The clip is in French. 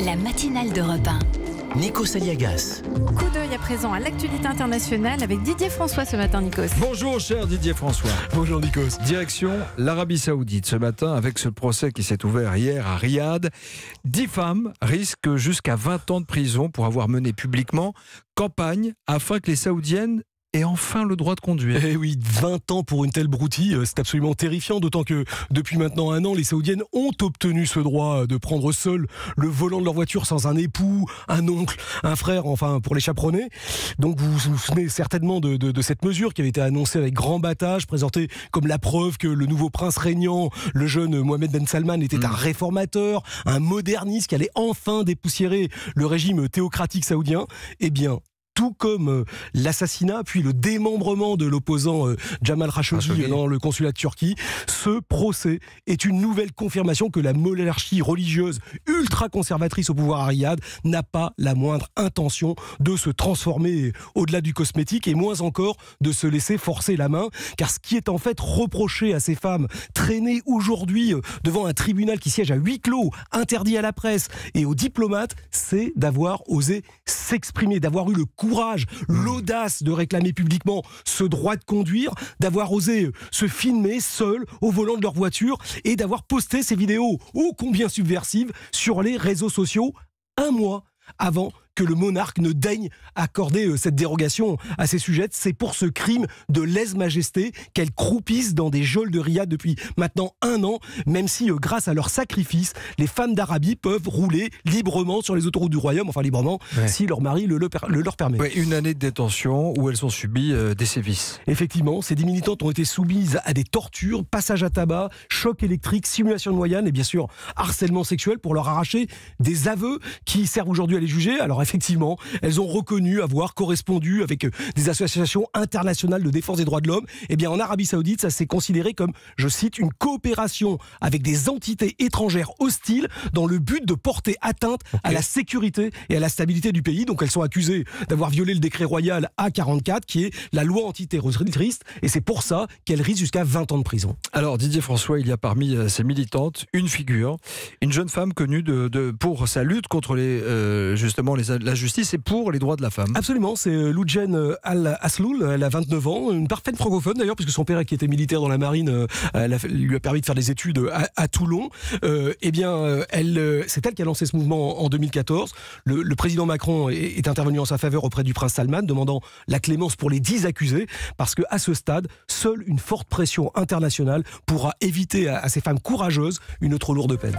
La matinale d'Europe 1. Nikos Aliagas. Coup d'œil à présent à l'actualité internationale avec Didier François ce matin, Nikos. Bonjour cher Didier François. Bonjour Nikos. Direction l'Arabie Saoudite ce matin avec ce procès qui s'est ouvert hier à Riyad. 10 femmes risquent jusqu'à 20 ans de prison pour avoir mené publiquement campagne afin que les Saoudiennes aient enfin le droit de conduire. Eh oui, 20 ans pour une telle broutille, c'est absolument terrifiant, d'autant que depuis maintenant 1 an, les Saoudiennes ont obtenu ce droit de prendre seul le volant de leur voiture sans un époux, un oncle, un frère, enfin pour les chaperonner. Donc vous vous souvenez certainement de cette mesure qui avait été annoncée avec grand battage, présentée comme la preuve que le nouveau prince régnant, le jeune Mohamed Ben Salman, était un réformateur, un moderniste qui allait enfin dépoussiérer le régime théocratique saoudien. Eh bien, tout comme l'assassinat puis le démembrement de l'opposant Jamal Khashoggi dans le consulat de Turquie, ce procès est une nouvelle confirmation que la monarchie religieuse ultra-conservatrice au pouvoir à Riyad n'a pas la moindre intention de se transformer au-delà du cosmétique et moins encore de se laisser forcer la main. Car ce qui est en fait reproché à ces femmes traînées aujourd'hui devant un tribunal qui siège à huis clos, interdit à la presse et aux diplomates, c'est d'avoir osé s'exprimer, d'avoir eu le courage, l'audace de réclamer publiquement ce droit de conduire, d'avoir osé se filmer seul au volant de leur voiture et d'avoir posté ces vidéos ô combien subversives sur les réseaux sociaux 1 mois avant que le monarque ne daigne accorder cette dérogation à ses sujettes. C'est pour ce crime de lèse-majesté qu'elles croupissent dans des geôles de Riyad depuis maintenant 1 an, même si grâce à leur sacrifice, les femmes d'Arabie peuvent rouler librement sur les autoroutes du royaume, enfin librement, si leur mari le leur permet. Ouais, 1 année de détention où elles ont subi des sévices. Effectivement, ces 10 militantes ont été soumises à des tortures, passage à tabac, choc électrique, simulation de noyade et bien sûr harcèlement sexuel pour leur arracher des aveux qui servent aujourd'hui à les juger. Alors effectivement, elles ont reconnu avoir correspondu avec des associations internationales de défense des droits de l'homme. Eh bien, en Arabie Saoudite, ça s'est considéré comme, je cite, une coopération avec des entités étrangères hostiles dans le but de porter atteinte à la sécurité et à la stabilité du pays. Donc, elles sont accusées d'avoir violé le décret royal A44, qui est la loi antiterroriste, et c'est pour ça qu'elles risquent jusqu'à 20 ans de prison. Alors, Didier François, il y a parmi ces militantes une figure, une jeune femme connue pour sa lutte contre la justice et pour les droits de la femme. Absolument, c'est Loujen Al-Asloul, elle a 29 ans, une parfaite francophone d'ailleurs, puisque son père qui était militaire dans la marine lui a permis de faire des études à Toulon. C'est elle qui a lancé ce mouvement en 2014. Le président Macron est intervenu en sa faveur auprès du prince Salman, demandant la clémence pour les 10 accusés, parce qu'à ce stade, seule une forte pression internationale pourra éviter à ces femmes courageuses une trop lourde peine.